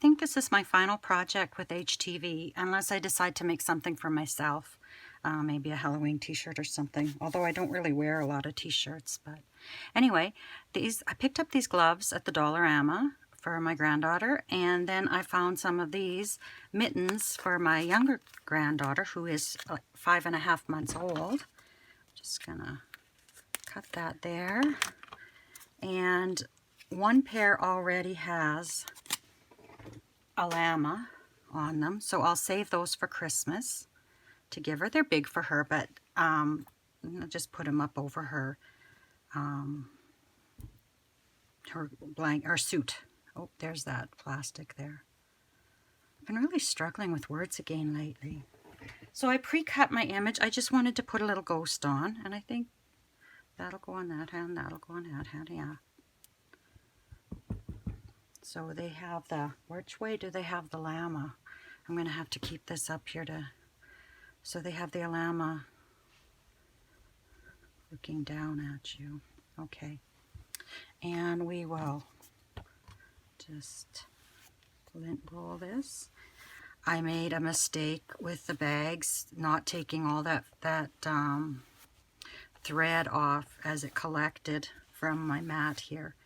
think this is my final project with HTV, unless I decide to make something for myself. Maybe a Halloween t-shirt or something, although I don't really wear a lot of t-shirts. But anyway, I picked up these gloves at the Dollarama for my granddaughter, and then I found some of these mittens for my younger granddaughter, who is 5.5 months old. Just gonna cut that there. And one pair already has a llama on them, so I'll save those for Christmas to give her. They're big for her, but I'll just put them up over her her suit. Oh, there's that plastic there. I've been really struggling with words again lately. So I pre-cut my image. I just wanted to put a little ghost on, and I think that'll go on that hand, that'll go on that hand, yeah. So they have which way do they have the llama? I'm going to have to keep this up here so they have the llama looking down at you. Okay. And we will just lint roll this. I made a mistake with the bags, not taking all that thread off as it collected from my mat here.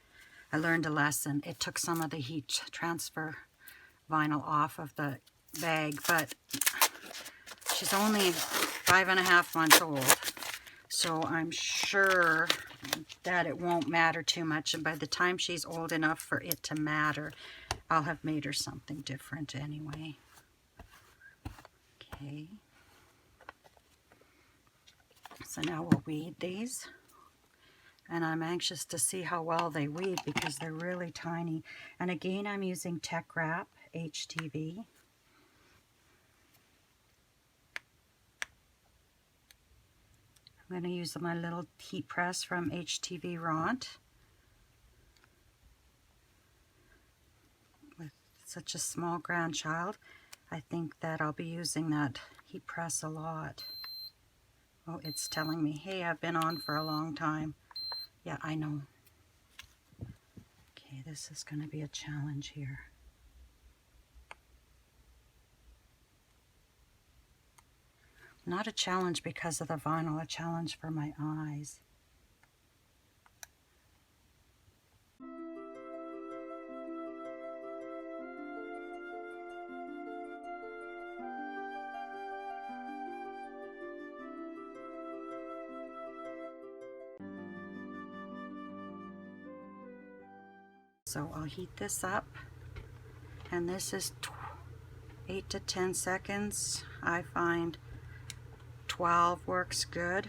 I learned a lesson. It took some of the heat transfer vinyl off of the bag, but she's only 5.5 months old, so I'm sure that it won't matter too much, and by the time she's old enough for it to matter, I'll have made her something different anyway. Okay. So now we'll weed these. And I'm anxious to see how well they weed because they're really tiny. And again, I'm using Tech Wrap HTV. I'm going to use my little heat press from HTV Ront. With such a small grandchild, I think that I'll be using that heat press a lot. Oh, it's telling me, hey, I've been on for a long time. Yeah, I know. Okay, this is going to be a challenge here. Not a challenge because of the vinyl, a challenge for my eyes. So I'll heat this up, and this is 8 to 10 seconds. I find 12 works good.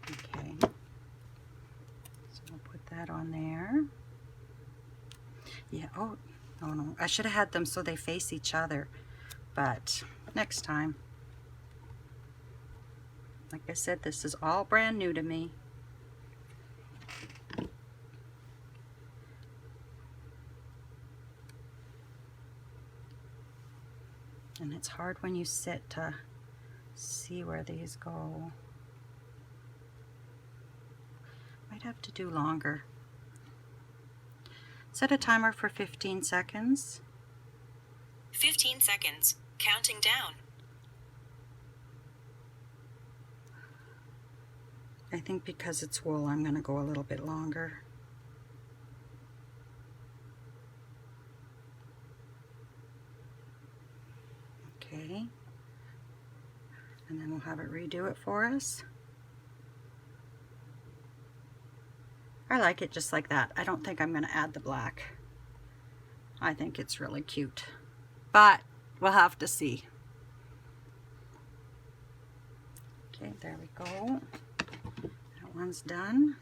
Okay, so I'll put that on there. Yeah, oh no, I should have had them so they face each other, but next time. Like I said, this is all brand new to me. And it's hard when you sit to see where these go. Might have to do longer. Set a timer for 15 seconds. 15 seconds. Counting down. I think because it's wool, I'm going to go a little bit longer. Okay, and then we'll have it redo it for us. I like it just like that. I don't think I'm going to add the black. I think it's really cute, but we'll have to see. Okay, there we go. That one's done.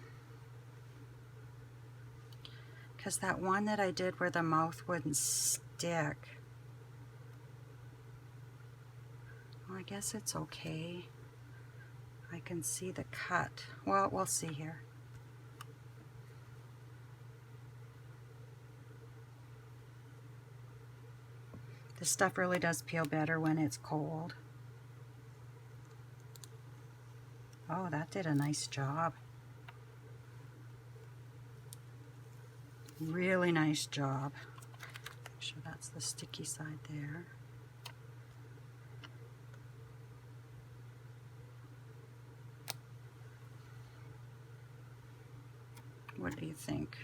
Because that one that I did where the mouth wouldn't stick, I guess it's okay. I can see the cut. Well, we'll see here. This stuff really does peel better when it's cold. Oh, that did a nice job. Really nice job. That's the sticky side there. What do you think?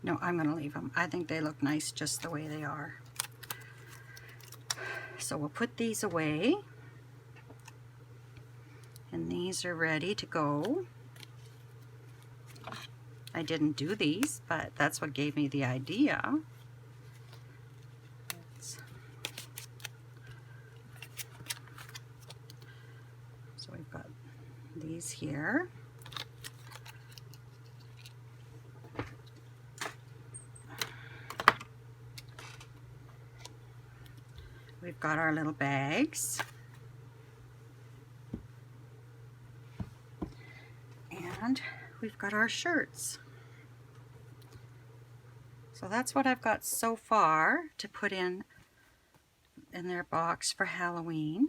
No, I'm going to leave them. I think they look nice just the way they are. So we'll put these away. And these are ready to go. I didn't do these, but that's what gave me the idea. So we've got these here. We've got our little bags. And we've got our shirts. So that's what I've got so far to put in their box for Halloween.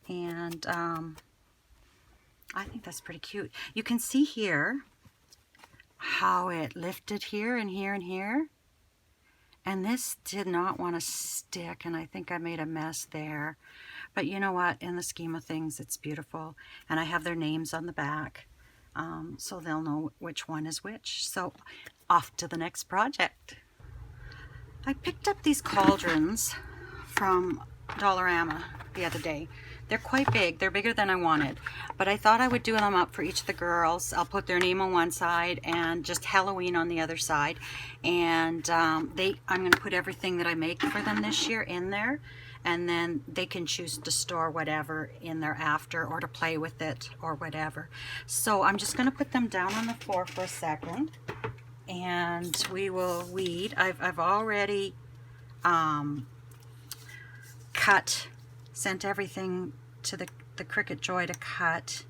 And I think that's pretty cute. You can see here how it lifted here and here and here. And this did not want to stick, and I think I made a mess there. But you know what? In the scheme of things, it's beautiful. And I have their names on the back, so they'll know which one is which. So off to the next project. I picked up these cauldrons from Dollarama the other day. They're quite big. They're bigger than I wanted. But I thought I would do them up for each of the girls. I'll put their name on one side and just Halloween on the other side. And I'm going to put everything that I make for them this year in there. And then they can choose to store whatever in there after, or to play with it or whatever. So I'm just going to put them down on the floor for a second. And we will weed. I've already sent everything to the Cricut Joy to cut.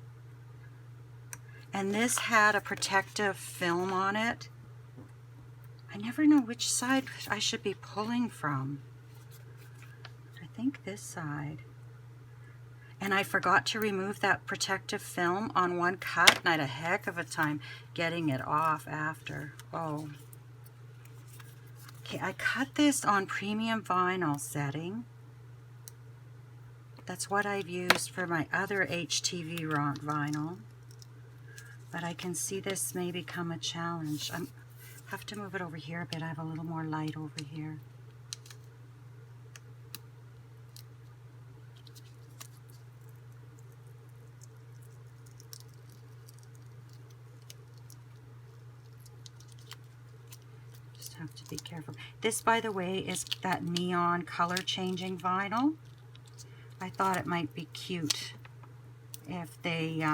And this had a protective film on it. I never know which side I should be pulling from. I think this side. And I forgot to remove that protective film on one cut, and I had a heck of a time getting it off after. Oh. Okay, I cut this on premium vinyl setting. That's what I've used for my other HTV vinyl. But I can see this may become a challenge. I have to move it over here a bit. I have a little more light over here. Just have to be careful. This, by the way, is that neon color changing vinyl. I thought it might be cute if they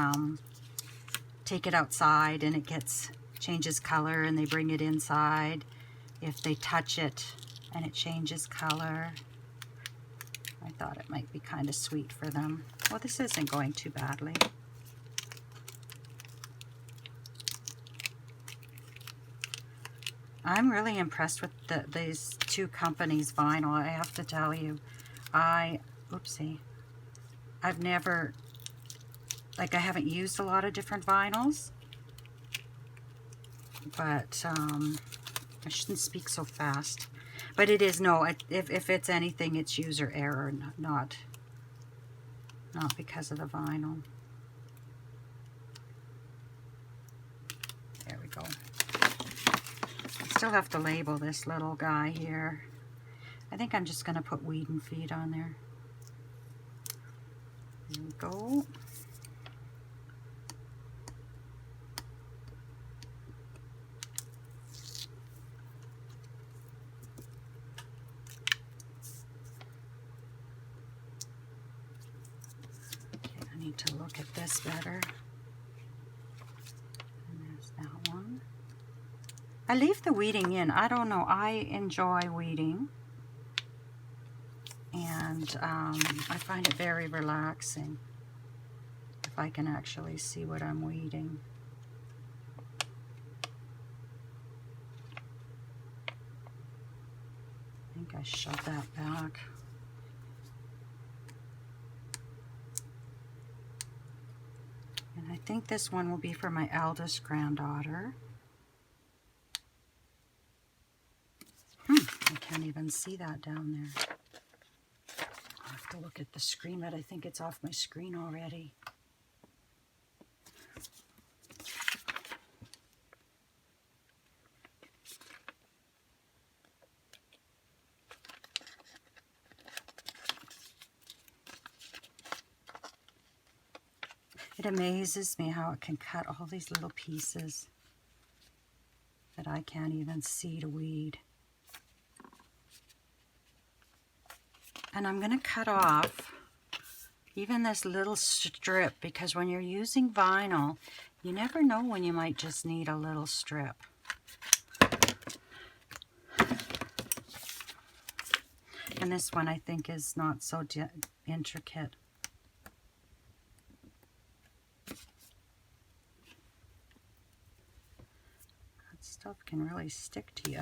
take it outside and it changes color, and they bring it inside. If they touch it and it changes color. I thought it might be kind of sweet for them. Well, this isn't going too badly. I'm really impressed with these two companies' vinyl, I have to tell you. Oopsie. I've never, I haven't used a lot of different vinyls, but I shouldn't speak so fast. But it is, no, if it's anything, it's user error, not because of the vinyl. There we go. I still have to label this little guy here. I think I'm just going to put weed and feed on there. There we go. Okay, I need to look at this better. And there's that one. I leave the weeding in. I don't know. I enjoy weeding. And I find it very relaxing. if I can actually see what I'm weeding. I think I shoved that back. And I think this one will be for my eldest granddaughter. I can't even see that down there. I'll have to look at the screen, but I think it's off my screen already. It amazes me how it can cut all these little pieces that I can't even see to weed. And I'm going to cut off even this little strip, because when you're using vinyl, you never know when you might just need a little strip. And this one I think is not so intricate. That stuff can really stick to you.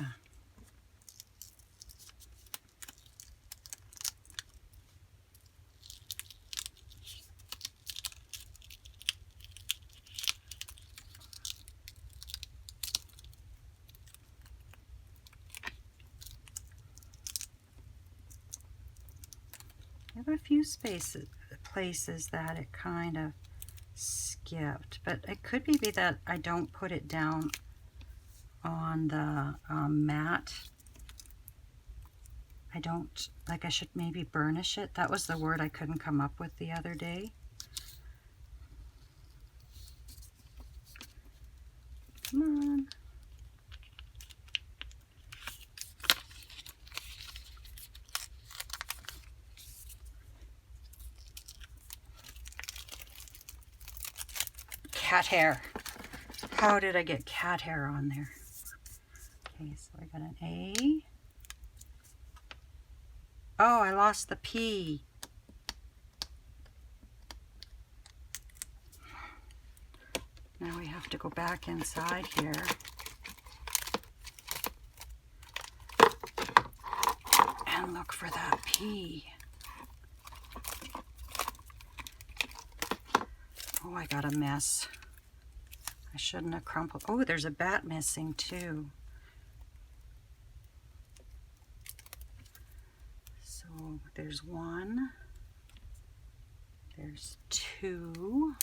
I have a few places that it kind of skipped, but it could be that I don't put it down on the mat. I don't, like I should maybe burnish it. That was the word I couldn't come up with the other day. Come on. Cat hair. How did I get cat hair on there? Okay, so I got an A. Oh, I lost the P. Now we have to go back inside here. And look for that P. Oh, I got a mess. I shouldn't have crumpled. Oh, there's a bat missing too. So there's one. There's two.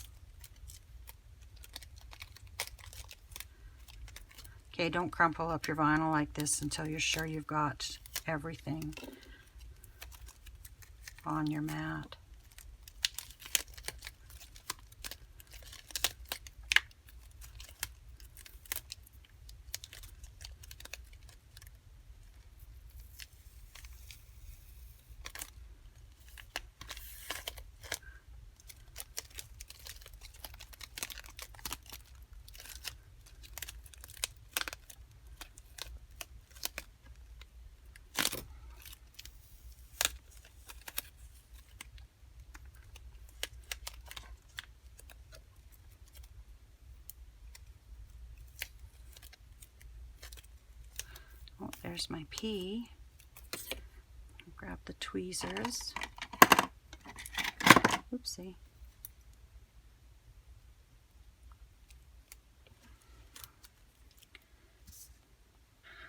Okay, don't crumple up your vinyl like this until you're sure you've got everything on your mat. Oh, there's my P. I'll grab the tweezers. Oopsie.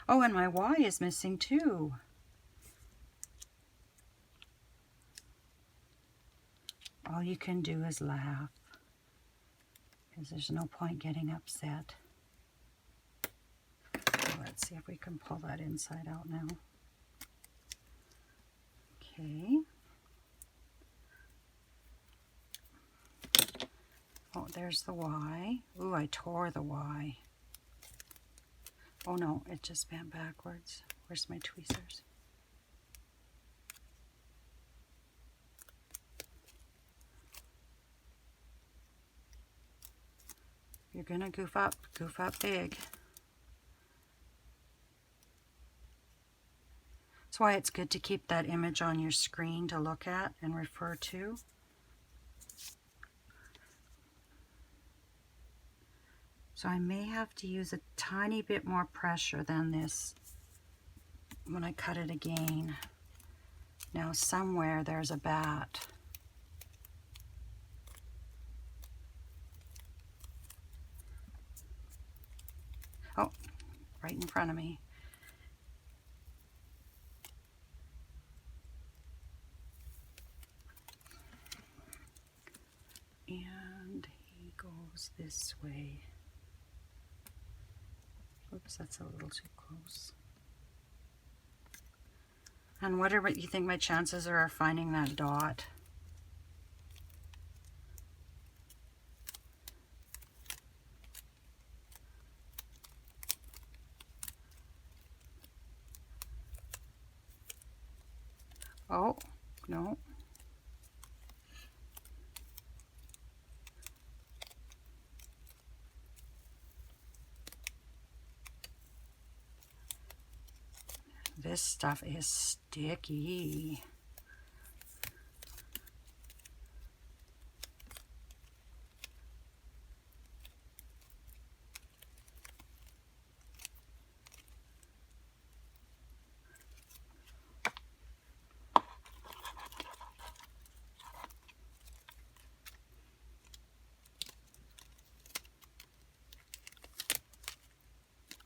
Oh, and my Y is missing too. All you can do is laugh, because there's no point getting upset. So let's see if we can pull that inside out now. Okay. Oh, there's the Y. Ooh, I tore the Y. Oh no, it just bent backwards. Where's my tweezers? If you're gonna goof up big. That's why it's good to keep that image on your screen to look at and refer to. So I may have to use a tiny bit more pressure than this when I cut it again. Now somewhere there's a bat. Oh, right in front of me. And he goes this way. Oops, that's a little too close. And what you think my chances are of finding that dot? Oh, no. This stuff is sticky.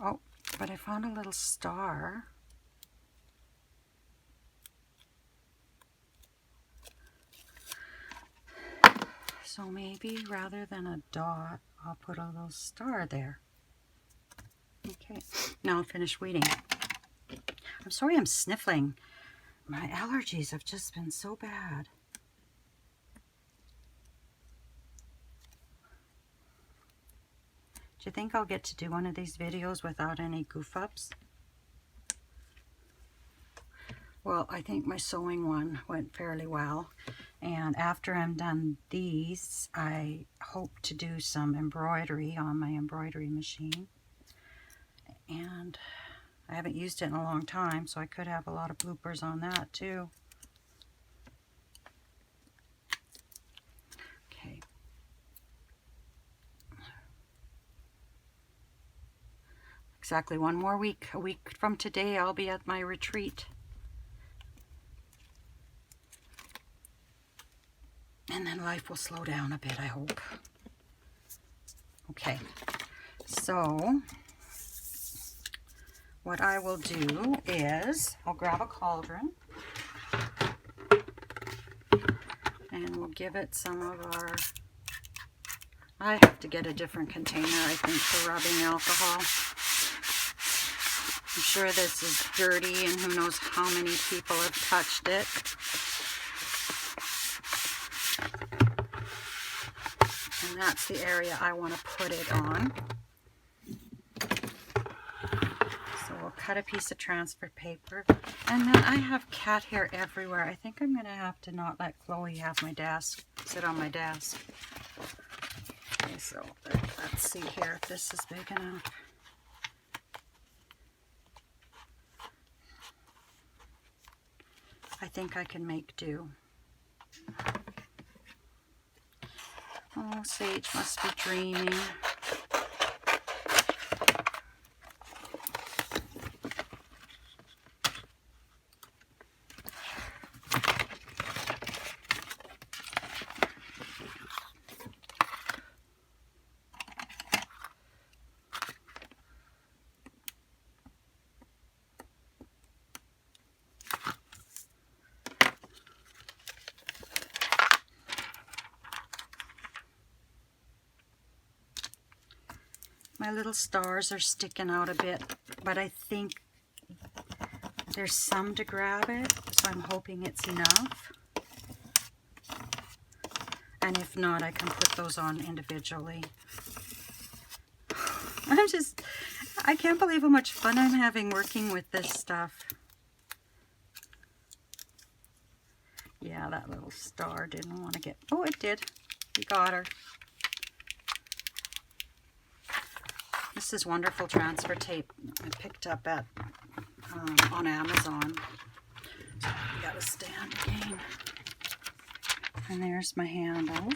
Oh, but I found a little star. So maybe rather than a dot, I'll put a little star there. Okay, now I'll finish weeding. I'm sorry I'm sniffling. My allergies have just been so bad. Do you think I'll get to do one of these videos without any goof-ups? Well, I think my sewing one went fairly well. And after I'm done these, I hope to do some embroidery on my embroidery machine. And I haven't used it in a long time, so I could have a lot of bloopers on that too. Okay. Exactly one more week. A week from today, I'll be at my retreat. And then life will slow down a bit, I hope. Okay, so what I will do is I'll grab a cauldron and we'll give it some of our, I have to get a different container, I think, for rubbing alcohol. I'm sure this is dirty and who knows how many people have touched it. And that's the area I want to put it on. So we'll cut a piece of transfer paper. And then I have cat hair everywhere. I think I'm going to have to not let Chloe have my desk, sit on my desk. Okay, so let's see here if this is big enough. I think I can make do. Oh, Sage must be dreaming. My little stars are sticking out a bit, but I think there's some to grab it, so I'm hoping it's enough. And if not, I can put those on individually. I can't believe how much fun I'm having working with this stuff. Yeah, that little star didn't want to get, oh, it did. We got her. This is wonderful transfer tape I picked up at on Amazon. So I got a stand again. And there's my handles.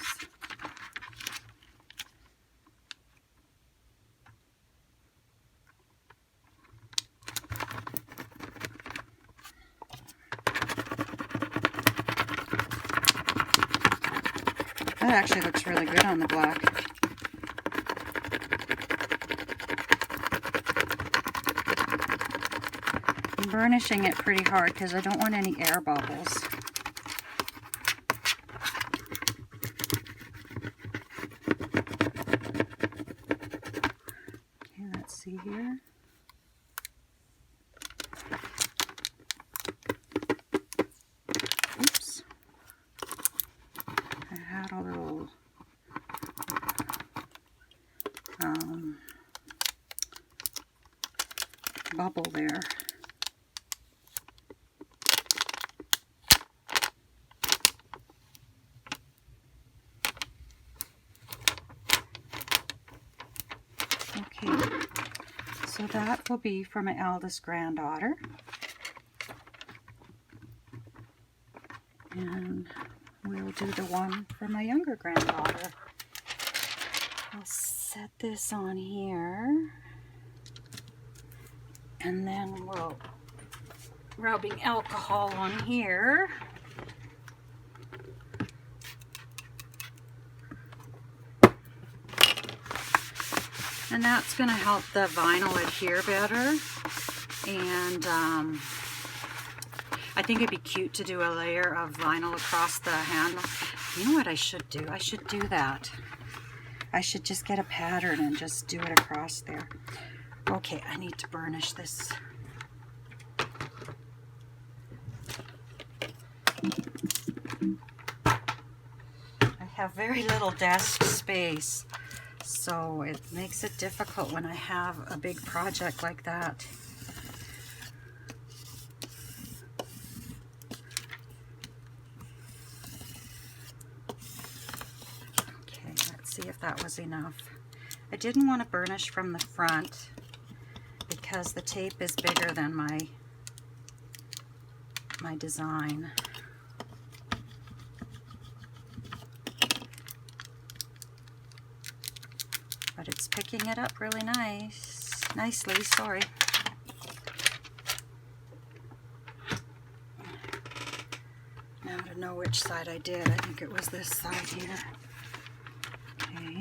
That actually looks really good on the black. I'm burnishing it pretty hard because I don't want any air bubbles. Okay, let's see here. Oops. I had a little bubble there. Okay, so that will be for my eldest granddaughter. And we'll do the one for my younger granddaughter. I'll set this on here. And then we'll rubbing alcohol on here. And that's going to help the vinyl adhere better. And I think it'd be cute to do a layer of vinyl across the handle. You know what I should do? I should do that. I should just get a pattern and just do it across there. Okay, I need to burnish this. I have very little desk space, so it makes it difficult when I have a big project like that. Okay, let's see if that was enough. I didn't want to burnish from the front because the tape is bigger than my design. But it's picking it up really nicely, sorry. Now to know which side I did, I think it was this side here. Okay.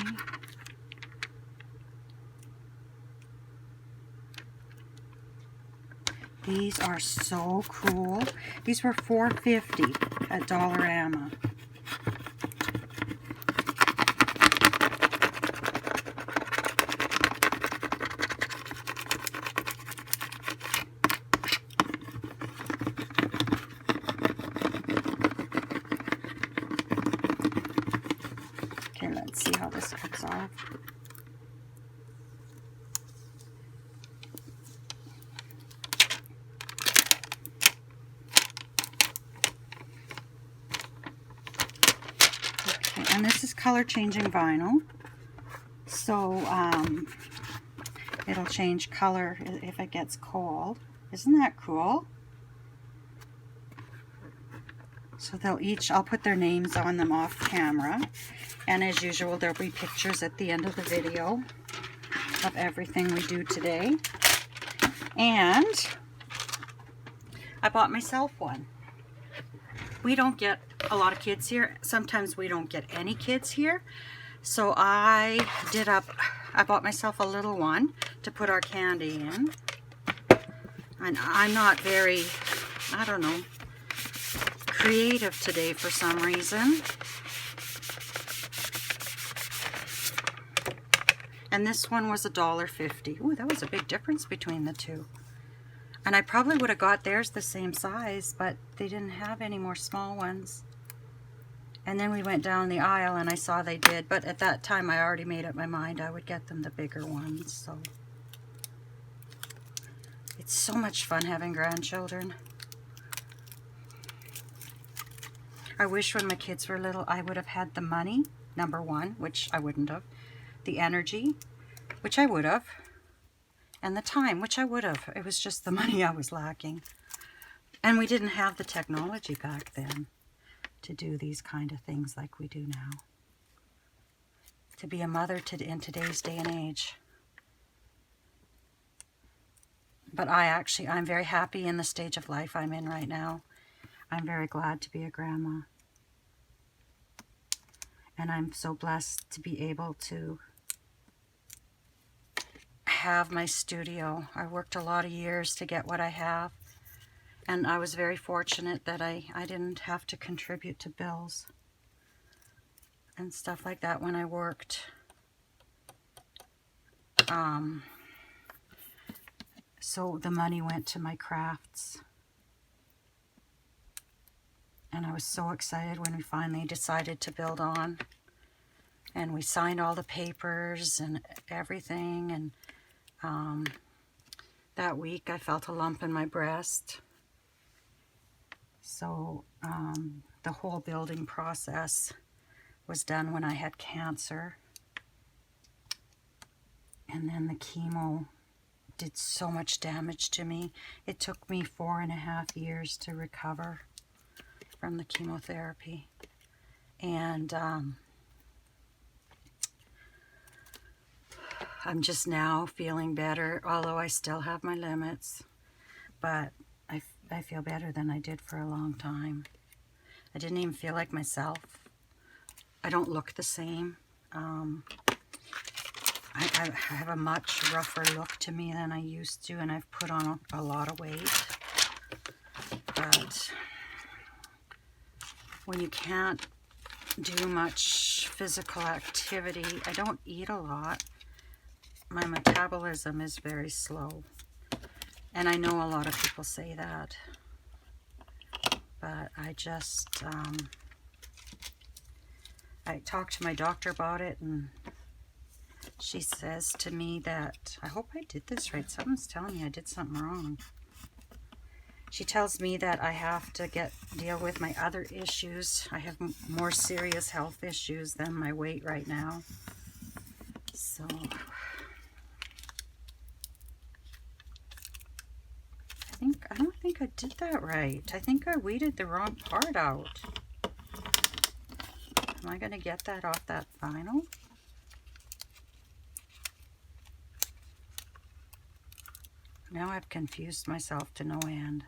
These are so cool. These were $4.50 at Dollarama. Okay, let's see how this comes off. And this is color changing vinyl, so it'll change color if it gets cold. Isn't that cool? So they'll each, I'll put their names on them off camera, and as usual there'll be pictures at the end of the video of everything we do today. And I bought myself one. We don't get a lot of kids here. Sometimes we don't get any kids here. So I bought myself a little one to put our candy in. And I'm not very, I don't know, creative today for some reason. And this one was $1.50. Ooh, that was a big difference between the two. And I probably would have got theirs the same size, but they didn't have any more small ones. And then we went down the aisle and I saw they did, but at that time I already made up my mind I would get them the bigger ones. So it's so much fun having grandchildren. I wish when my kids were little I would have had the money, number one, which I wouldn't have, the energy, which I would have, and the time, which I would have. It was just the money I was lacking. And we didn't have the technology back then to do these kind of things like we do now. To be a mother in today's day and age. But I'm very happy in the stage of life I'm in right now. I'm very glad to be a grandma. And I'm so blessed to be able to have my studio. I worked a lot of years to get what I have. And I was very fortunate that I didn't have to contribute to bills and stuff like that when I worked. So the money went to my crafts. And I was so excited when we finally decided to build on. And we signed all the papers and everything. And that week I felt a lump in my breast. So the whole building process was done when I had cancer. And then the chemo did so much damage to me. It took me 4.5 years to recover from the chemotherapy. And I'm just now feeling better, although I still have my limits. But I feel better than I did for a long time. I didn't even feel like myself. I don't look the same. I have a much rougher look to me than I used to, and I've put on a lot of weight. But when you can't do much physical activity, I don't eat a lot. My metabolism is very slow. And I know a lot of people say that, but I just, I talked to my doctor about it, and she says to me that, I hope I did this right, something's telling me I did something wrong. She tells me that I have to deal with my other issues. I have more serious health issues than my weight right now. So I don't think I did that right. I think I weeded the wrong part out. Am I going to get that off that vinyl? Now I've confused myself to no end.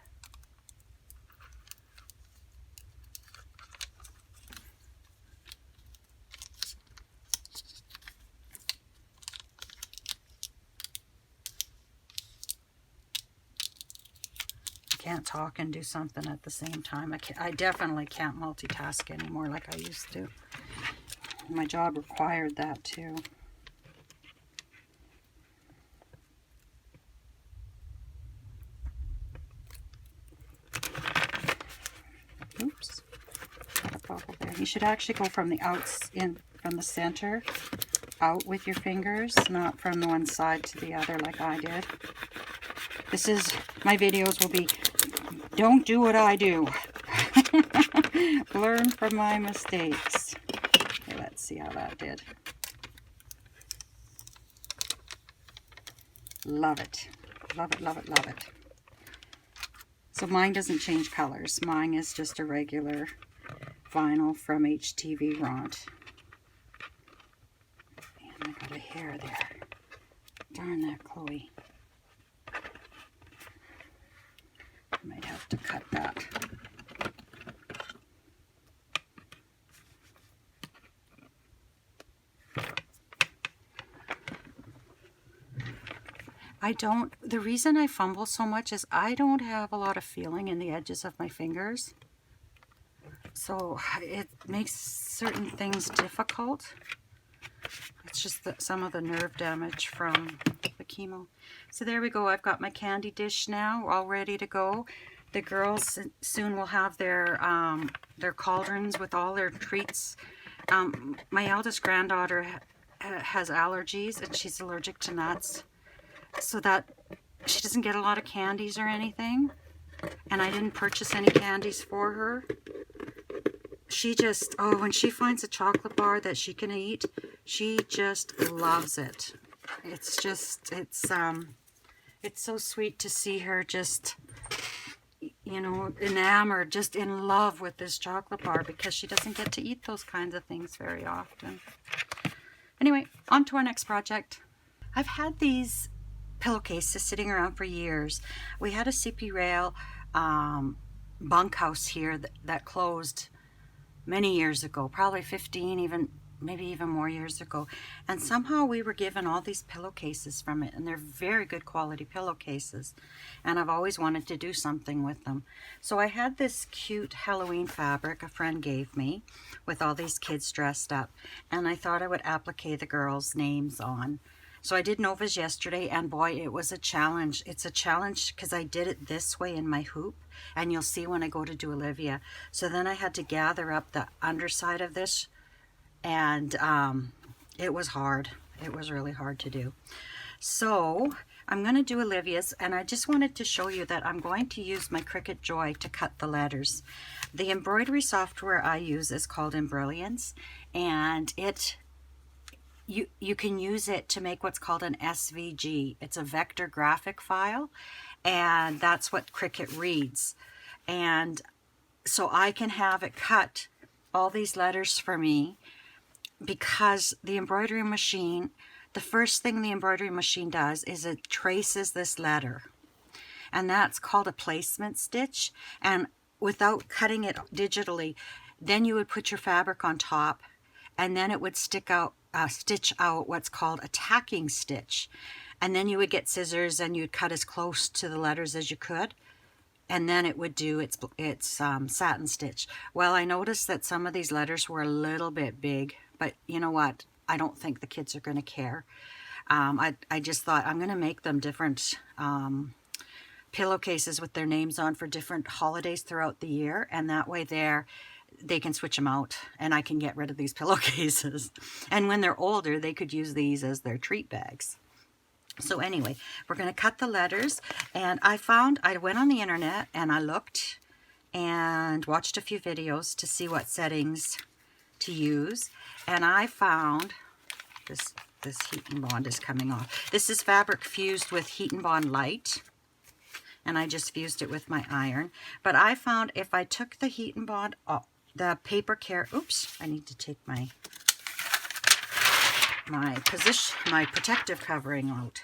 Can't talk and do something at the same time. I definitely can't multitask anymore like I used to. My job required that too. Oops. Got a bubble there. You should actually go from the from the center out with your fingers, not from the one side to the other like I did. My videos will be, don't do what I do. Learn from my mistakes. Okay, let's see how that did. Love it. Love it, love it, love it. So mine doesn't change colors. Mine is just a regular vinyl from HTV Ront. And I got a hair there. Darn that, Chloe. I might have to cut that. The reason I fumble so much is I don't have a lot of feeling in the edges of my fingers. So it makes certain things difficult. It's just some of the nerve damage from the chemo. So there we go. I've got my candy dish now, all ready to go. The girls soon will have their cauldrons with all their treats. My eldest granddaughter has allergies, and she's allergic to nuts, so that she doesn't get a lot of candies or anything. And I didn't purchase any candies for her. She just, when she finds a chocolate bar that she can eat, she just loves it. It's so sweet to see her just, enamored, just in love with this chocolate bar, because she doesn't get to eat those kinds of things very often. Anyway, on to our next project. I've had these pillowcases sitting around for years. We had a CP Rail bunkhouse here that closed many years ago, probably 15, even maybe even more years ago. And somehow we were given all these pillowcases from it, and they're very good quality pillowcases. And I've always wanted to do something with them. So I had this cute Halloween fabric a friend gave me with all these kids dressed up, and I thought I would applique the girls' names on. So I did Nova's yesterday, and boy, it was a challenge. It's a challenge because I did it this way in my hoop, and you'll see when I go to do Olivia. So then I had to gather up the underside of this, and it was hard. It was really hard to do. So I'm going to do Olivia's, and I just wanted to show you that I'm going to use my Cricut Joy to cut the letters. The embroidery software I use is called Embrilliance, and you can use it to make what's called an SVG. It's a vector graphic file, and that's what Cricut reads. And so I can have it cut all these letters for me, because the embroidery machine, the first thing the embroidery machine does is it traces this letter, and that's called a placement stitch. And without cutting it digitally, then you would put your fabric on top, and then it would stitch out what's called a tacking stitch. And then you would get scissors and you'd cut as close to the letters as you could, and then it would do its satin stitch. Well, I noticed that some of these letters were a little bit big, but you know what? I don't think the kids are going to care. I just thought I'm going to make them different pillowcases with their names on for different holidays throughout the year, and that way they can switch them out, and I can get rid of these pillowcases. And when they're older, they could use these as their treat bags. So anyway, we're going to cut the letters, and I went on the internet and I looked and watched a few videos to see what settings to use, and I found this Heat and Bond is coming off. This is fabric fused with Heat and Bond Light, and I just fused it with my iron. But I found if I took the Heat and Bond, the paper care, oops, I need to take my protective covering out.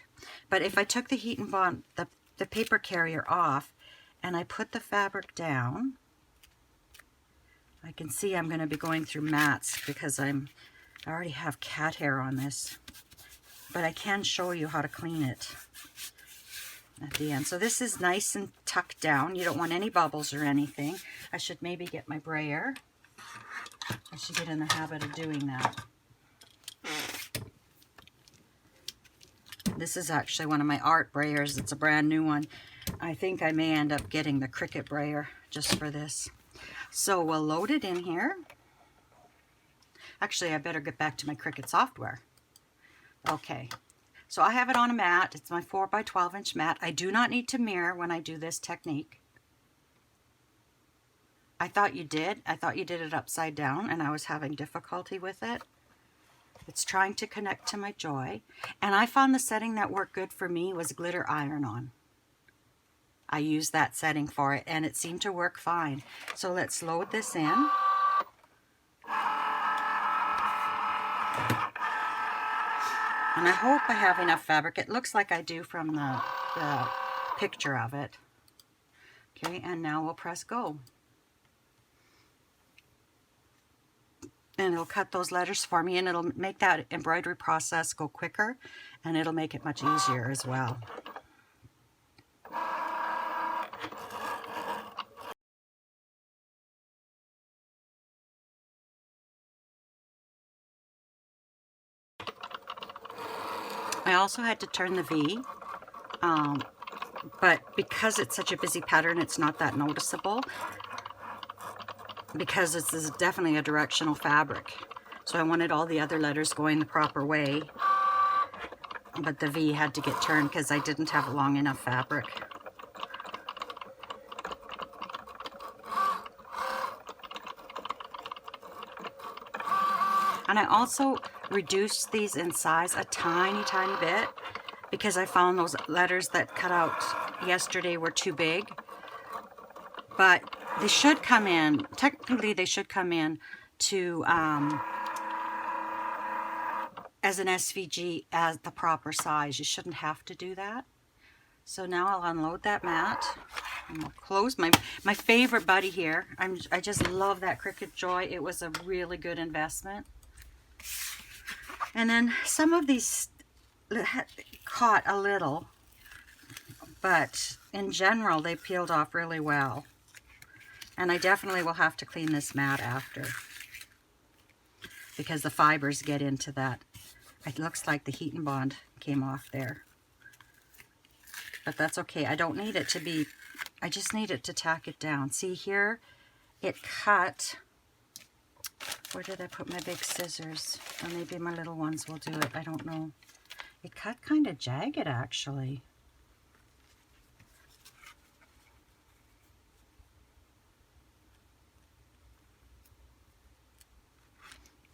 But if I took the Heat and Bond, the paper carrier off, and I put the fabric down, I can see I'm going to be going through mats because I already have cat hair on this. But I can show you how to clean it at the end. So this is nice and tucked down. You don't want any bubbles or anything. I should maybe get my brayer. I should get in the habit of doing that. This is actually one of my art brayers. It's a brand new one. I think I may end up getting the Cricut brayer just for this. So we'll load it in here. Actually, I better get back to my Cricut software. Okay, so I have it on a mat. It's my 4x12 inch mat. I do not need to mirror when I do this technique. I thought you did. I thought you did it upside down, and I was having difficulty with it. It's trying to connect to my Joy. And I found the setting that worked good for me was glitter iron-on. I used that setting for it, and it seemed to work fine. So let's load this in. And I hope I have enough fabric. It looks like I do from the picture of it. Okay, and now we'll press go. And it'll cut those letters for me, and it'll make that embroidery process go quicker, and it'll make it much easier as well. I also had to turn the V, but because it's such a busy pattern, it's not that noticeable, because this is definitely a directional fabric. So I wanted all the other letters going the proper way, but the V had to get turned because I didn't have long enough fabric. And I also reduced these in size a tiny bit because I found those letters that cut out yesterday were too big. But they should come in, technically they should come in to as an SVG as the proper size. You shouldn't have to do that. So now I'll unload that mat. And I'll close my favorite buddy here. I just love that Cricut Joy. It was a really good investment. And then some of these caught a little, but in general they peeled off really well. And I definitely will have to clean this mat after, because the fibers get into that. It looks like the heat and bond came off there. But that's okay. I don't need it to be, I just need it to tack it down. See here, it cut. Where did I put my big scissors? Or maybe my little ones will do it. I don't know. It cut kind of jagged, actually.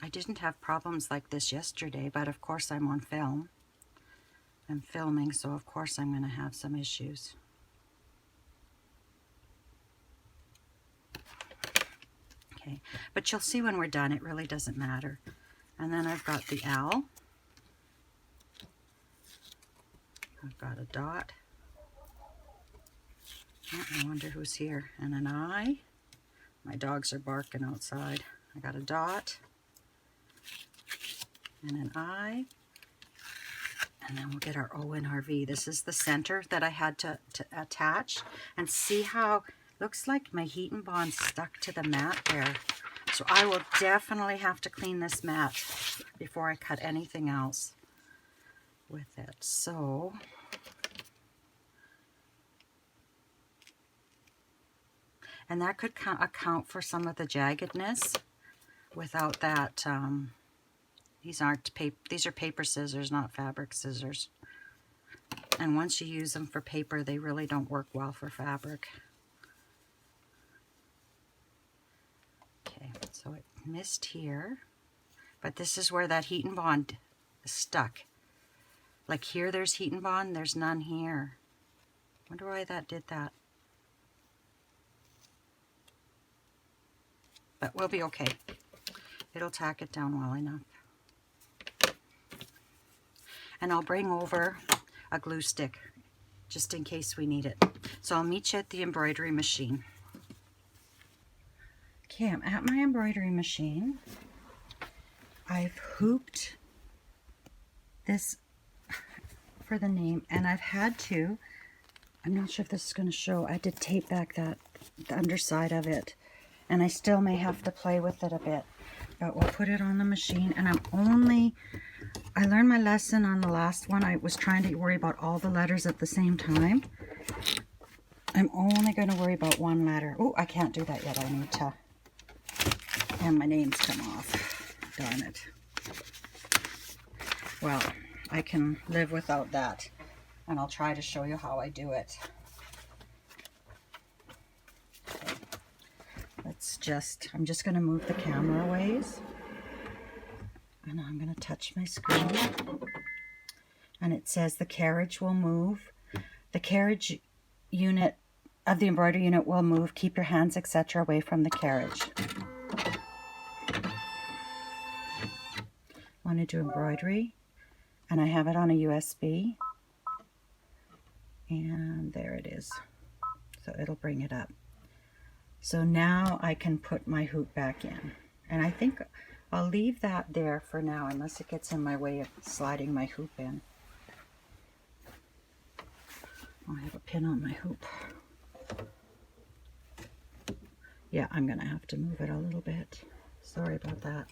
I didn't have problems like this yesterday, but of course I'm on film. I'm filming, so of course I'm going to have some issues. Okay, but you'll see when we're done, it really doesn't matter. And then I've got the owl. I've got a dot. Oh, I wonder who's here. And an eye. My dogs are barking outside. I got a dot. And an eye. And then we'll get our O and our V. This is the center that I had to attach. And see how, looks like my heat and bond stuck to the mat there. So I will definitely have to clean this mat before I cut anything else with it. So, and that could account for some of the jaggedness without that. These are paper scissors, not fabric scissors. And once you use them for paper, they really don't work well for fabric. Okay, so it missed here. But this is where that heat and bond is stuck. Like here, there's heat and bond, there's none here. Wonder why that did that. But we'll be okay. It'll tack it down well enough. And I'll bring over a glue stick just in case we need it. So I'll meet you at the embroidery machine. Okay, I'm at my embroidery machine. I've hooped this for the name, and I've had to, I'm not sure if this is going to show, I did tape back the underside of it, and I still may have to play with it a bit, but we'll put it on the machine. And I learned my lesson on the last one. I was trying to worry about all the letters at the same time. I'm only going to worry about one letter. Oh, I can't do that yet. I need to, and my names come off. Darn it. Well, I can live without that, and I'll try to show you how I do it. Okay. I'm just going to move the camera a ways, and I'm going to touch my screen, and it says the carriage will move. The carriage unit of the embroidery unit will move. Keep your hands, etc., away from the carriage. I want to do embroidery, and I have it on a USB, and there it is. So it'll bring it up. So now I can put my hoop back in, and I think I'll leave that there for now unless it gets in my way of sliding my hoop in. Oh, I have a pin on my hoop. Yeah, I'm gonna have to move it a little bit. Sorry about that.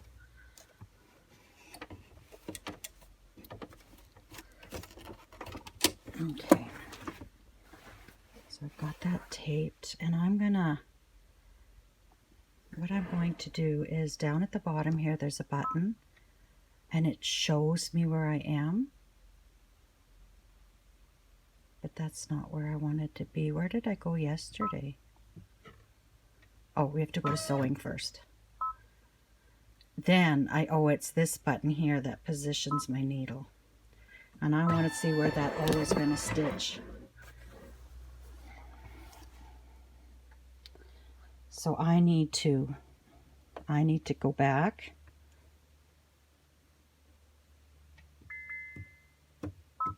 Okay, so I've got that taped, and what I'm going to do is down at the bottom here, there's a button, and it shows me where I am. But that's not where I wanted to be. Where did I go yesterday? Oh, we have to go to sewing first. Then it's this button here that positions my needle. And I want to see where that O is going to stitch. So I need to go back.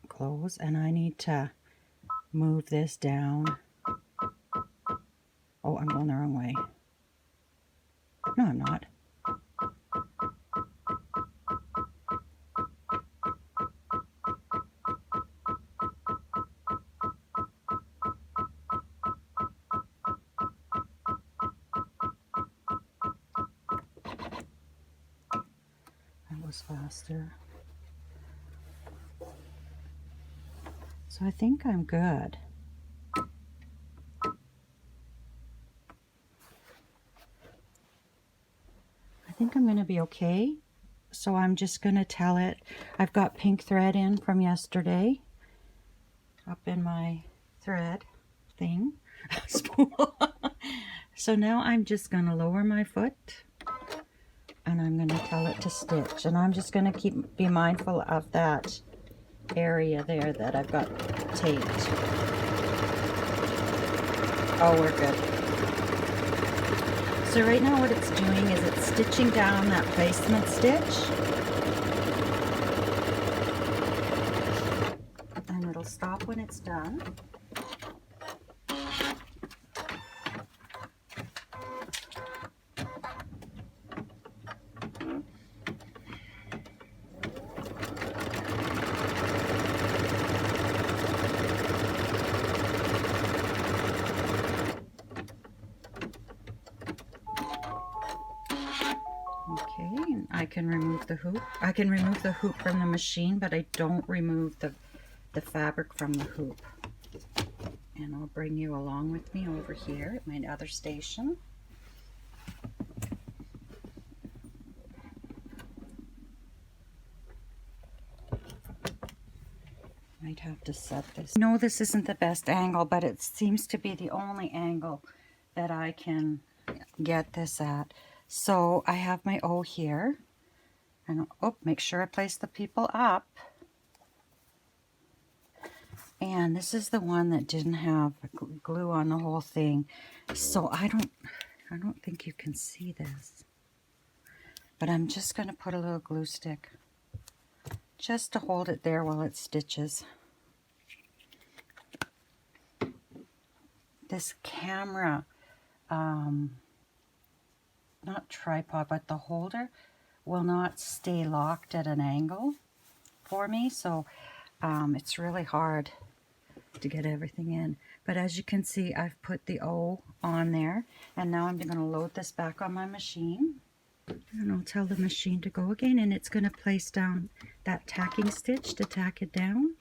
Close, and I need to move this down. Oh, I'm going the wrong way. No, I'm not. That was faster. So I think I'm good. I think I'm going to be okay. So I'm just going to tell it. I've got pink thread in from yesterday up in my thread thing. Spool. So now I'm just going to lower my foot and I'm going to tell it to stitch. And I'm just going to be mindful of that area there that I've got taped. Oh, we're good. So right now what it's doing is it's stitching down that placement stitch. And it'll stop when it's done. Okay, and I can remove the hoop. I can remove the hoop from the machine, but I don't remove the fabric from the hoop. And I'll bring you along with me over here at my other station. Might have to set this. No, this isn't the best angle, but it seems to be the only angle that I can get this at. So I have my O here. And oh, make sure I place the people up. And this is the one that didn't have glue on the whole thing. So I don't think you can see this. But I'm just going to put a little glue stick just to hold it there while it stitches. This camera, not tripod, but the holder will not stay locked at an angle for me. So it's really hard to get everything in. But as you can see, I've put the O on there. And now I'm going to load this back on my machine. And I'll tell the machine to go again. And it's going to place down that tacking stitch to tack it down.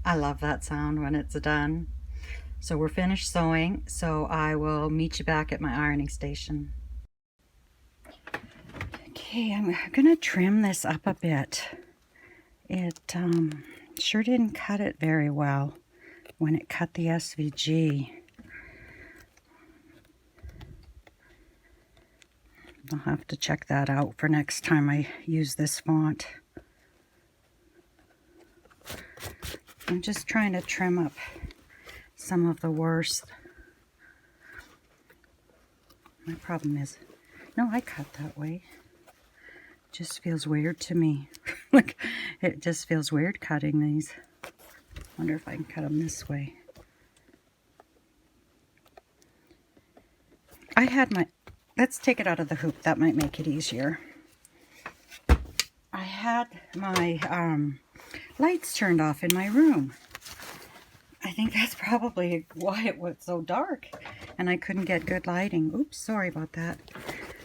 I love that sound when it's done. So we're finished sewing, so I will meet you back at my ironing station. Okay, I'm gonna trim this up a bit. It sure didn't cut it very well when it cut the SVG. I'll have to check that out for next time I use this font. I'm just trying to trim up some of the worst. My problem is, no, I cut that way. It just feels weird to me. Like, it just feels weird cutting these. Wonder if I can cut them this way. I had my, let's take it out of the hoop. That might make it easier. I had my lights turned off in my room. I think that's probably why it was so dark and I couldn't get good lighting. Oops, sorry about that.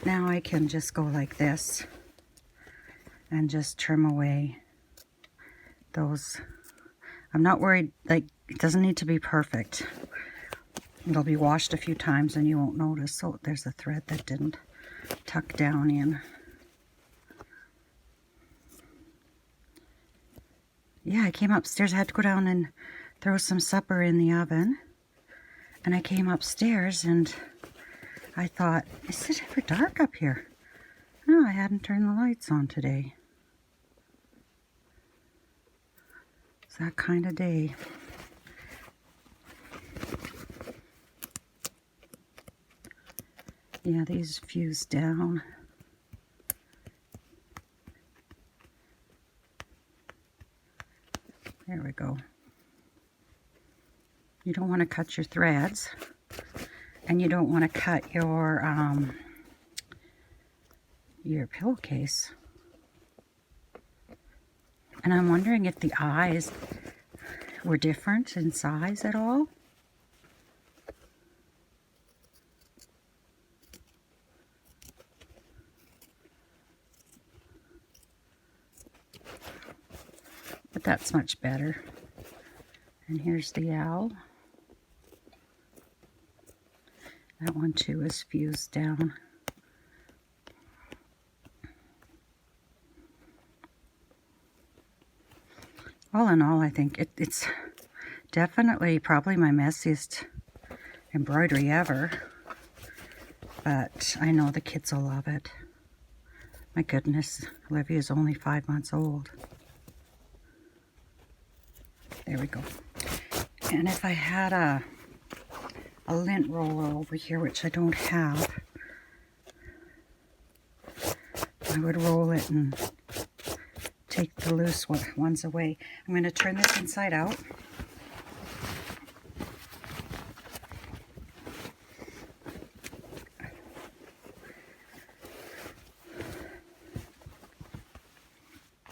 Now I can just go like this and just trim away those. I'm not worried, like, it doesn't need to be perfect. It'll be washed a few times and you won't notice. So there's a thread that didn't tuck down in. Yeah, I came upstairs. I had to go down and throw some supper in the oven. And I came upstairs and I thought, is it ever dark up here? No, I hadn't turned the lights on today. It's that kind of day. Yeah, these fuse down. There we go. You don't want to cut your threads, and you don't want to cut your pillowcase. And I'm wondering if the eyes were different in size at all. But that's much better. And here's the owl. That one too is fused down. All in all, I think it's definitely probably my messiest embroidery ever. But I know the kids will love it. My goodness, Olivia's only 5 months old. There we go. And if I had a lint roller over here, which I don't have, I would roll it and take the loose ones away. I'm going to turn this inside out.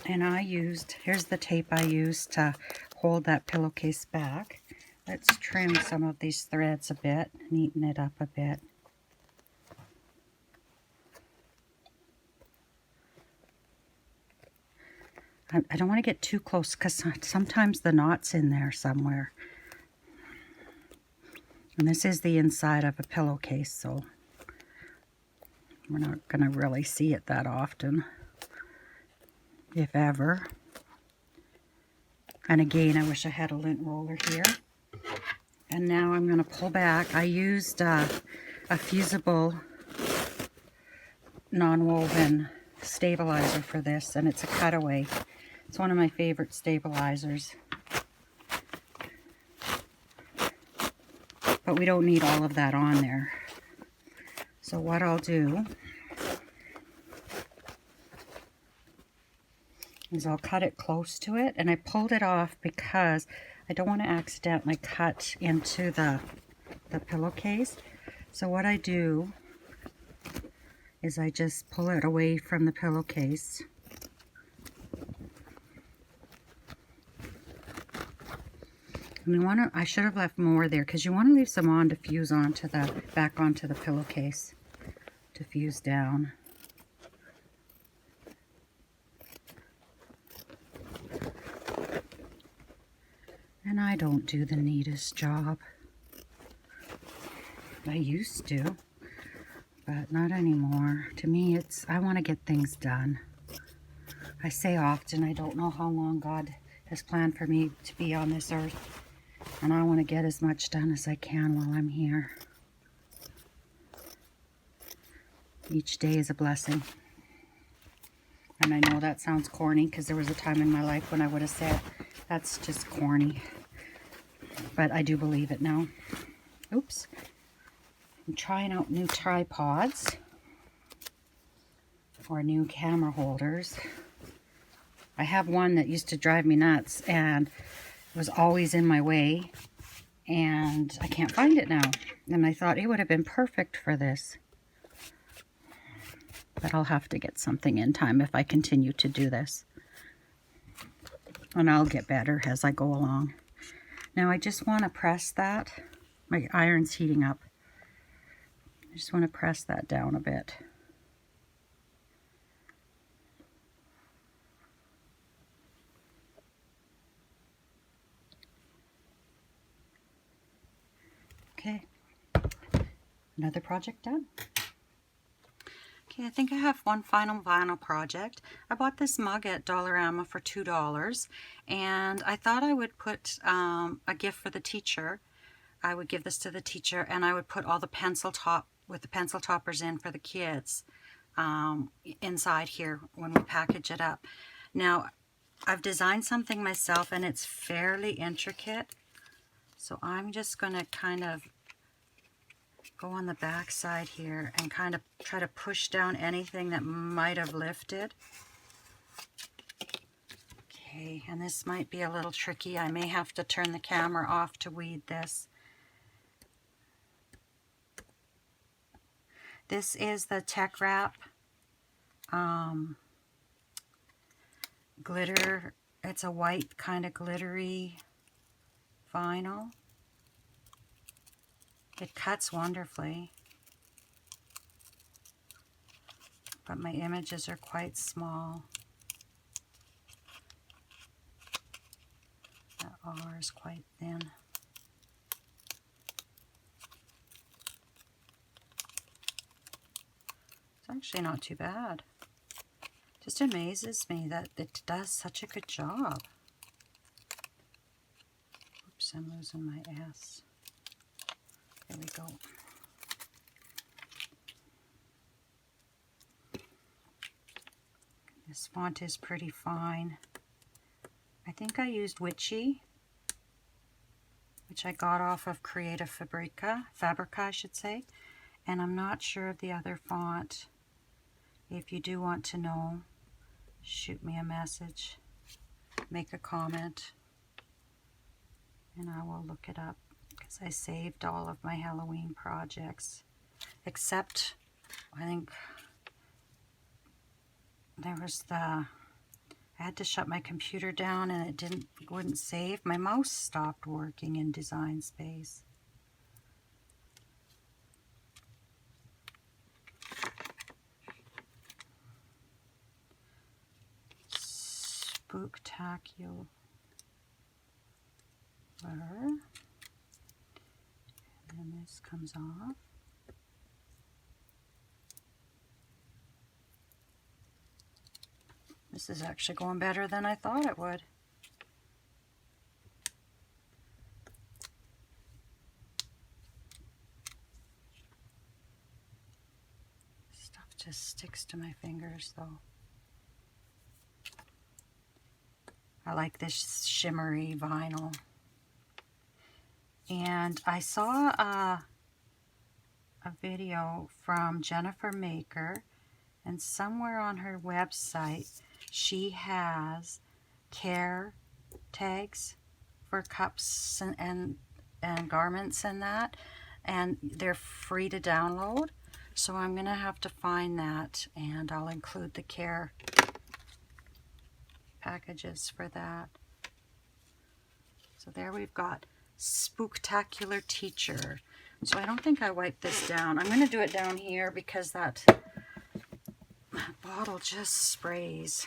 And I used, here's the tape I used to hold that pillowcase back. Let's trim some of these threads a bit, neaten it up a bit. I don't want to get too close because sometimes the knot's in there somewhere. And this is the inside of a pillowcase, so we're not going to really see it that often, if ever. And again, I wish I had a lint roller here. And now I'm going to pull back. I used a fusible non-woven stabilizer for this, and it's a cutaway. It's one of my favorite stabilizers. But we don't need all of that on there. So what I'll do is I'll cut it close to it, and I pulled it off because I don't want to accidentally cut into the pillowcase. So what I do is I just pull it away from the pillowcase. And I should have left more there because you want to leave some on to fuse onto back onto the pillowcase to fuse down. And I don't do the neatest job. I used to, but not anymore. To me, I want to get things done. I say often, I don't know how long God has planned for me to be on this earth, and I want to get as much done as I can while I'm here. Each day is a blessing. And I know that sounds corny, because there was a time in my life when I would have said, that's just corny. But I do believe it now. Oops. I'm trying out new tripods or new camera holders. I have one that used to drive me nuts and was always in my way, and I can't find it now. And I thought it would have been perfect for this. But I'll have to get something in time if I continue to do this. And I'll get better as I go along. Now I just want to press that. My iron's heating up. I just want to press that down a bit. Okay, another project done. Okay, I think I have one final vinyl project. I bought this mug at Dollarama for $2, and I thought I would put a gift for the teacher. I would give this to the teacher, and I would put all the pencil toppers in for the kids inside here when we package it up. Now, I've designed something myself, and it's fairly intricate, so I'm just going to kind of go on the back side here and kind of try to push down anything that might have lifted. Okay, and this might be a little tricky. I may have to turn the camera off to weed this. This is the Tech Wrap glitter. It's a white kind of glittery vinyl. It cuts wonderfully, but my images are quite small. That R is quite thin. It's actually not too bad. Just amazes me that it does such a good job. Oops, I'm losing my S. There we go. This font is pretty fine. I think I used Witchy, which I got off of Creative Fabrica, I should say. And I'm not sure of the other font. If you do want to know, shoot me a message, make a comment, and I will look it up, because I saved all of my Halloween projects, except I think there was I had to shut my computer down and it wouldn't save. My mouse stopped working in Design Space. Spooktacular. And then this comes off. This is actually going better than I thought it would. Stuff just sticks to my fingers though. I like this shimmery vinyl. And I saw a video from Jennifer Maker, and somewhere on her website she has care tags for cups and garments and that, and they're free to download. So I'm gonna have to find that, and I'll include the care packages for that. So there we've got Spooktacular Teacher. So I don't think I wiped this down. I'm going to do it down here because that bottle just sprays.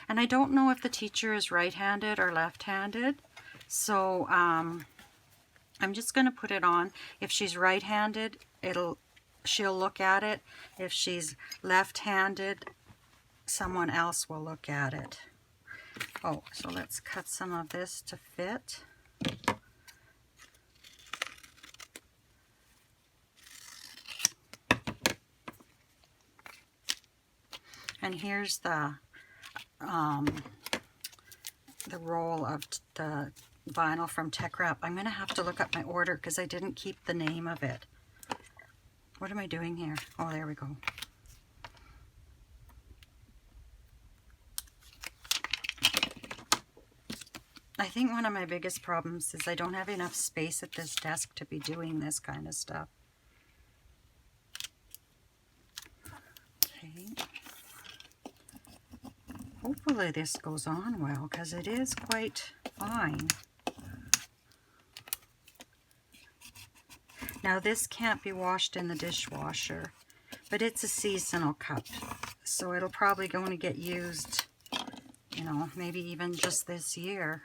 And I don't know if the teacher is right-handed or left-handed. So I'm just going to put it on. If she's right-handed, she'll look at it. If she's left-handed, someone else will look at it. Oh, so let's cut some of this to fit. And here's the roll of the vinyl from Tech Wrap. I'm going to have to look up my order because I didn't keep the name of it. What am I doing here? Oh, there we go. I think one of my biggest problems is I don't have enough space at this desk to be doing this kind of stuff. Okay. Hopefully this goes on well because it is quite fine. Now this can't be washed in the dishwasher, but it's a seasonal cup, so it'll probably only get used, you know, maybe even just this year.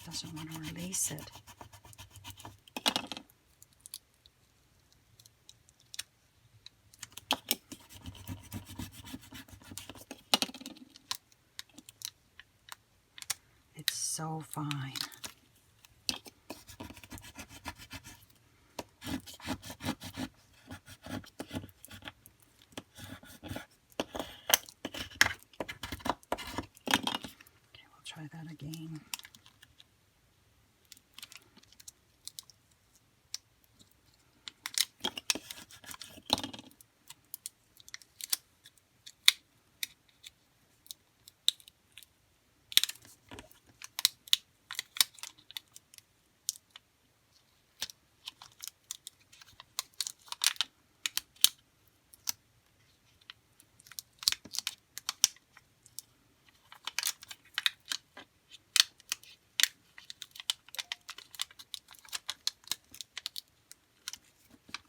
Doesn't want to release it. It's so fine. Okay, we'll try that again.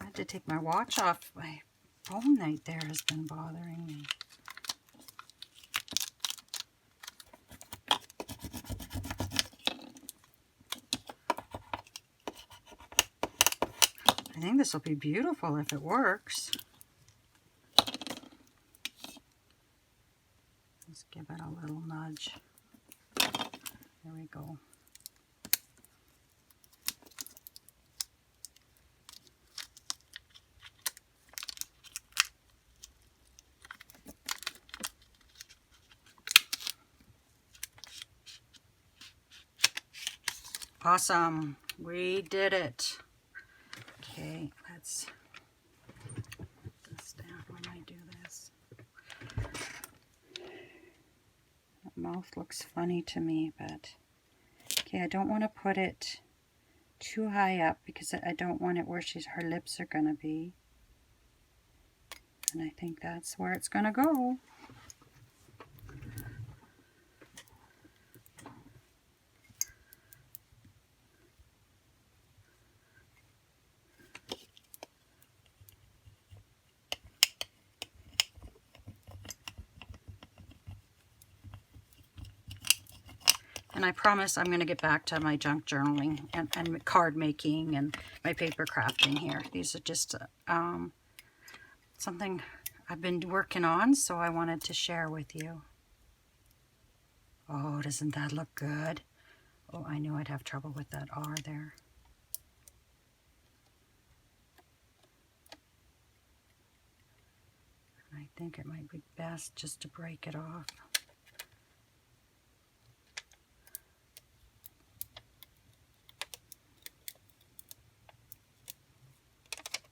I had to take my watch off. My phone right there has been bothering me. I think this will be beautiful if it works. Let's give it a little nudge. There we go. Awesome. We did it. Okay, let's put this down when I do this. That mouth looks funny to me, but okay, I don't want to put it too high up because I don't want it where her lips are going to be. And I think that's where it's going to go. And I promise I'm going to get back to my junk journaling and card making and my paper crafting here. These are just something I've been working on, so I wanted to share with you. Oh, doesn't that look good? Oh, I knew I'd have trouble with that R there. I think it might be best just to break it off.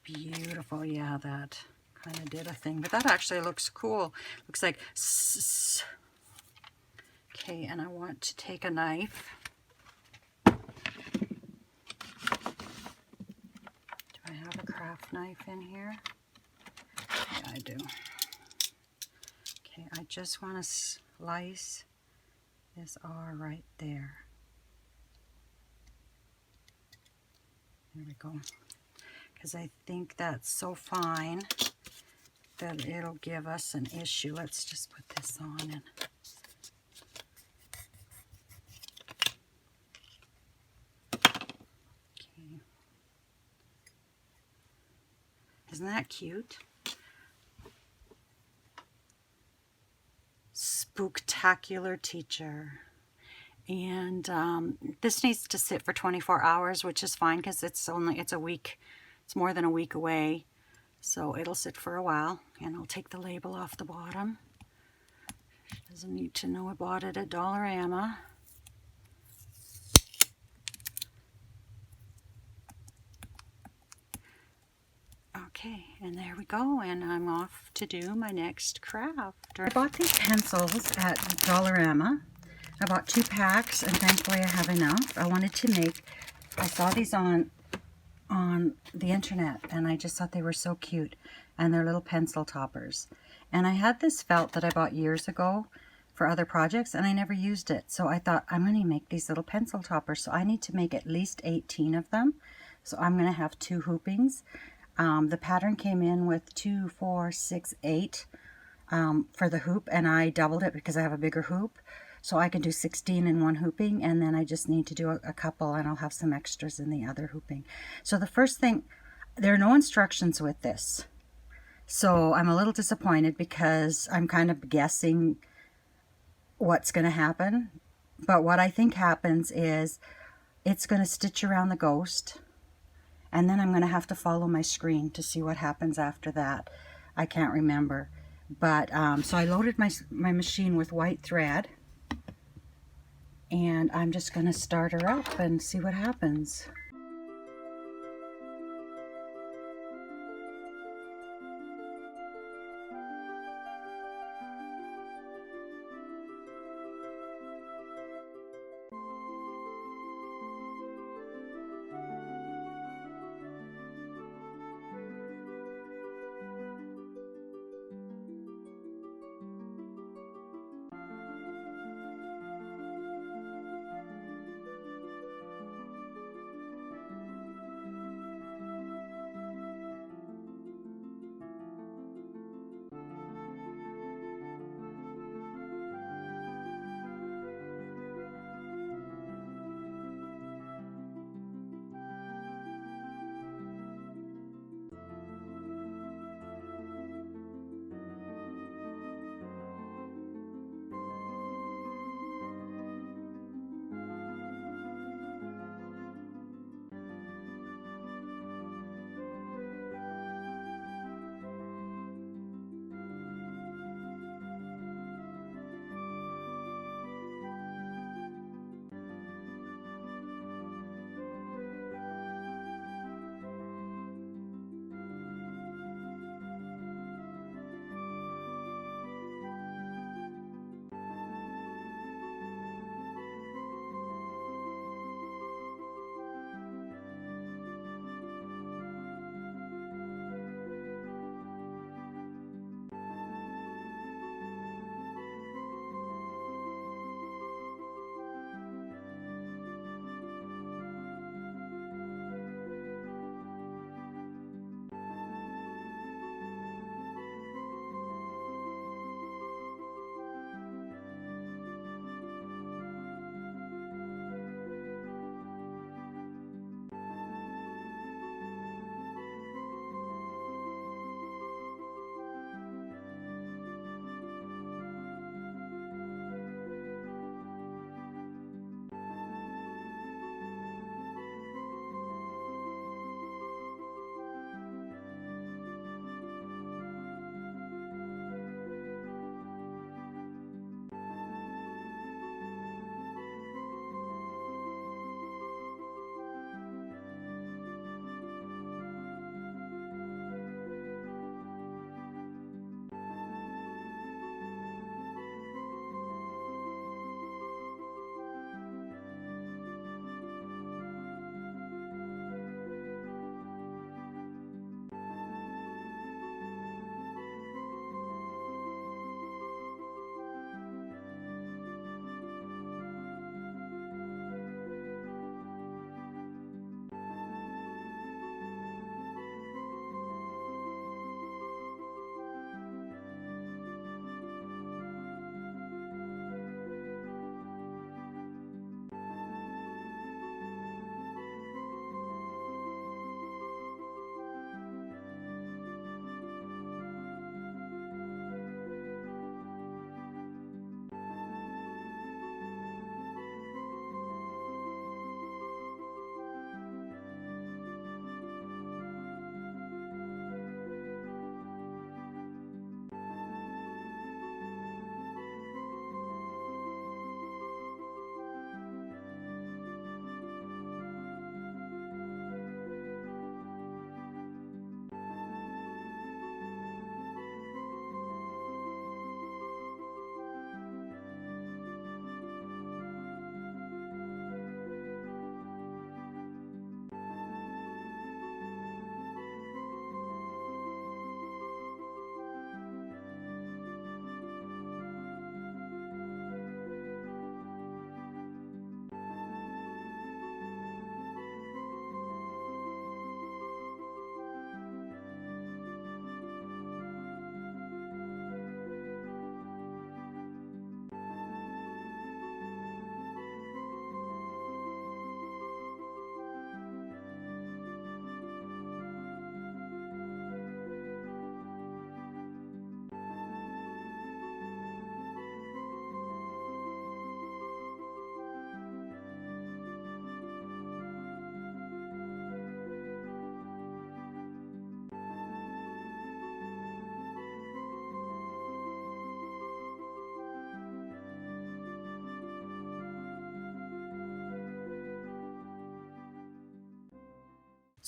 Beautiful. Yeah, that kind of did a thing, but that actually looks cool. Looks like s. Okay, and I want to take a knife cloth knife in here? Yeah, I do. Okay, I just want to slice this R right there. There we go. Because I think that's so fine that it'll give us an issue. Let's just put this on and okay. Isn't that cute? Spooktacular teacher. And this needs to sit for 24 hours, which is fine because it's a week. It's more than a week away. So it'll sit for a while, and I'll take the label off the bottom. Doesn't need to know I bought it at Dollarama. Okay, and there we go, and I'm off to do my next craft. I bought these pencils at Dollarama. I bought 2 packs, and thankfully I have enough. I saw these on the internet, and I just thought they were so cute, and they're little pencil toppers. And I had this felt that I bought years ago for other projects, and I never used it. So I thought, I'm going to make these little pencil toppers. So I need to make at least 18 of them. So I'm going to have 2 hoopings. The pattern came in with 2, 4, 6, 8 for the hoop, and I doubled it because I have a bigger hoop. So I can do 16 in one hooping, and then I just need to do a couple, and I'll have some extras in the other hooping. So the first thing, there are no instructions with this. So I'm a little disappointed because I'm kind of guessing what's going to happen. But what I think happens is it's going to stitch around the ghost, and then I'm going to have to follow my screen to see what happens after that. I can't remember. But so I loaded my machine with white thread, and I'm just going to start her up and see what happens.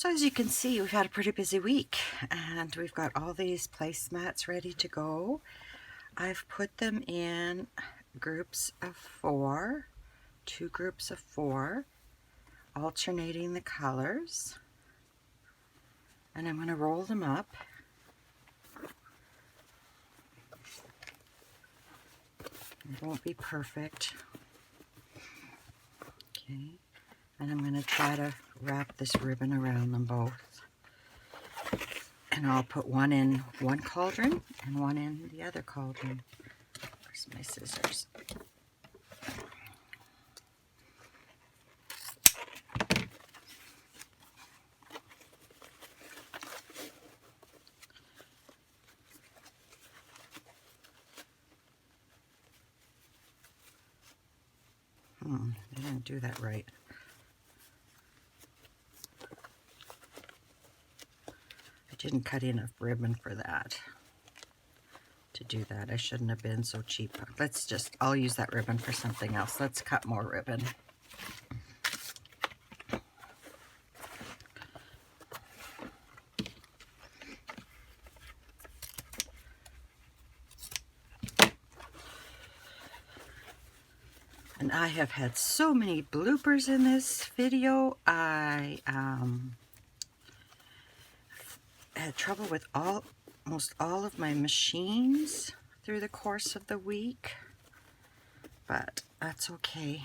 So as you can see, we've had a pretty busy week, and we've got all these placemats ready to go. I've put them in groups of 4, 2 groups of 4, alternating the colors, and I'm going to roll them up. It won't be perfect. Okay, and I'm going to try to wrap this ribbon around them both. And I'll put one in one cauldron and one in the other cauldron. Where's my scissors? I didn't do that right. I didn't cut enough ribbon for that. To do that, I shouldn't have been so cheap. I'll use that ribbon for something else. Let's cut more ribbon. And I have had so many bloopers in this video. I had trouble with almost all of my machines through the course of the week, but that's okay.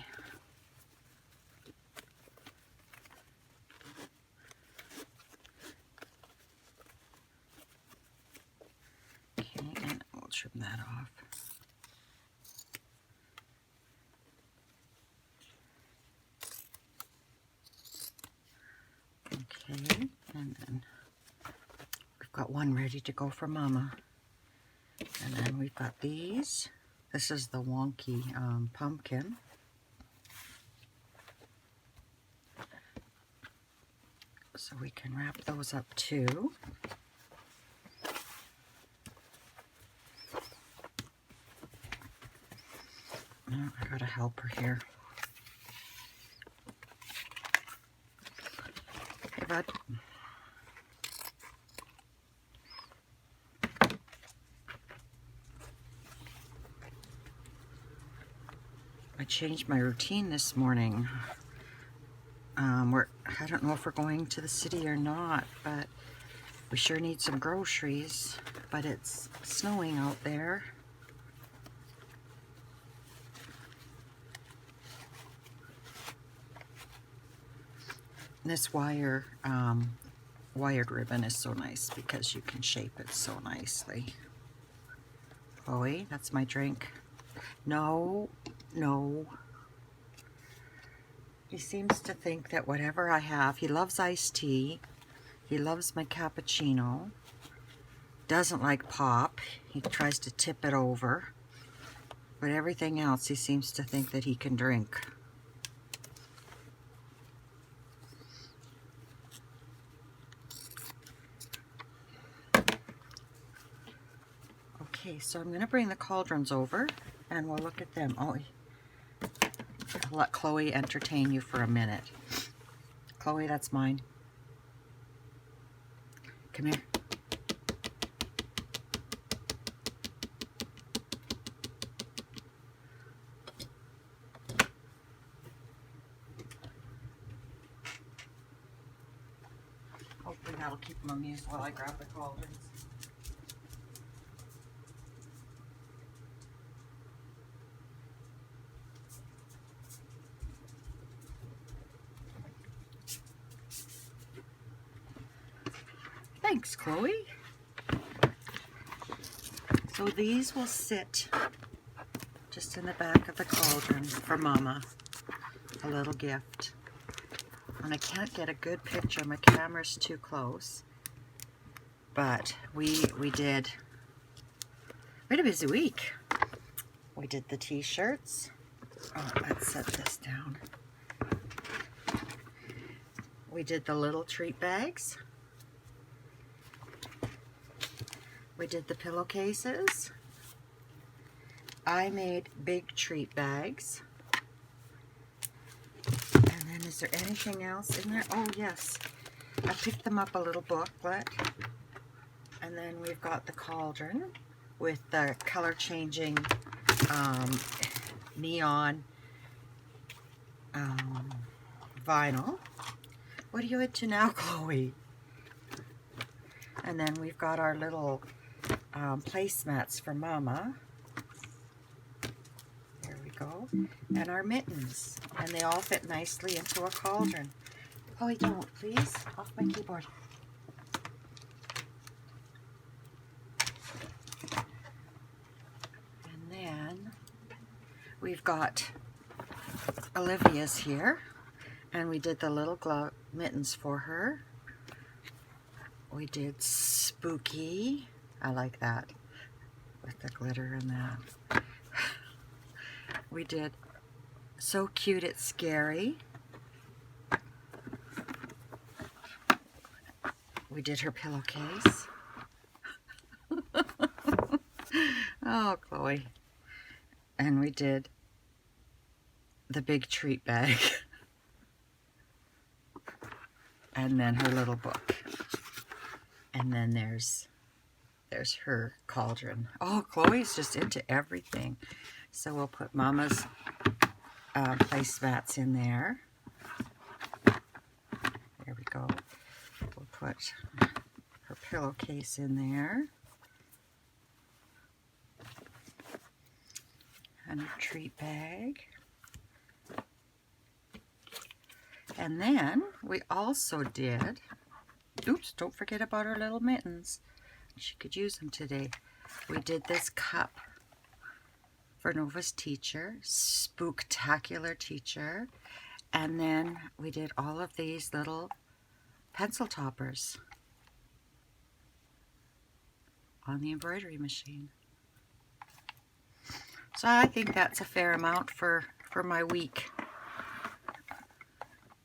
Okay, and we'll trim that off. Okay, and then we've got one ready to go for Mama. And then we've got these. This is the wonky pumpkin. So we can wrap those up too. Oh, I got a helper here. Hey, bud. I changed my routine this morning. I don't know if we're going to the city or not, but we sure need some groceries. But it's snowing out there. This wired ribbon is so nice because you can shape it so nicely. Chloe, that's my drink. No. He seems to think that whatever I have, he loves iced tea, he loves my cappuccino, doesn't like pop, he tries to tip it over, but everything else he seems to think that he can drink. Okay, so I'm going to bring the cauldrons over and we'll look at them. Oh, I'll let Chloe entertain you for a minute. Chloe, that's mine. Come here. Hopefully that'll keep them amused while I grab the cauldrons. Thanks, Chloe. So these will sit just in the back of the cauldron for Mama. A little gift. And I can't get a good picture. My camera's too close. But we had a busy week. We did the t-shirts. Oh, let's set this down. We did the little treat bags. We did the pillowcases. I made big treat bags. And then is there anything else in there? Oh yes, I picked them up a little booklet. And then we've got the cauldron with the color changing neon vinyl. What are you into now, Chloe? And then we've got our little placemats for Mama. There we go. And our mittens. And they all fit nicely into a cauldron. Chloe, don't, please. Off my keyboard. And then we've got Olivia's here. And we did the little glove mittens for her. We did spooky. I like that. With the glitter and that. We did so cute it's scary. We did her pillowcase. Oh, Chloe. And we did the big treat bag. And then her little book. And then there's her cauldron. Oh, Chloe's just into everything. So we'll put Mama's placemats in there. There we go. We'll put her pillowcase in there. And her treat bag. And then we also did, oops, don't forget about her little mittens. She could use them today. We did this cup for Nova's teacher, Spooktacular Teacher. And then we did all of these little pencil toppers on the embroidery machine. So I think that's a fair amount for my week,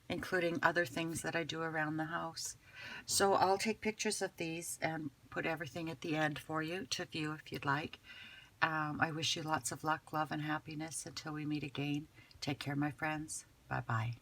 including other things that I do around the house. So I'll take pictures of these and put everything at the end for you to view if you'd like. I wish you lots of luck, love, and happiness until we meet again. Take care, my friends. Bye-bye.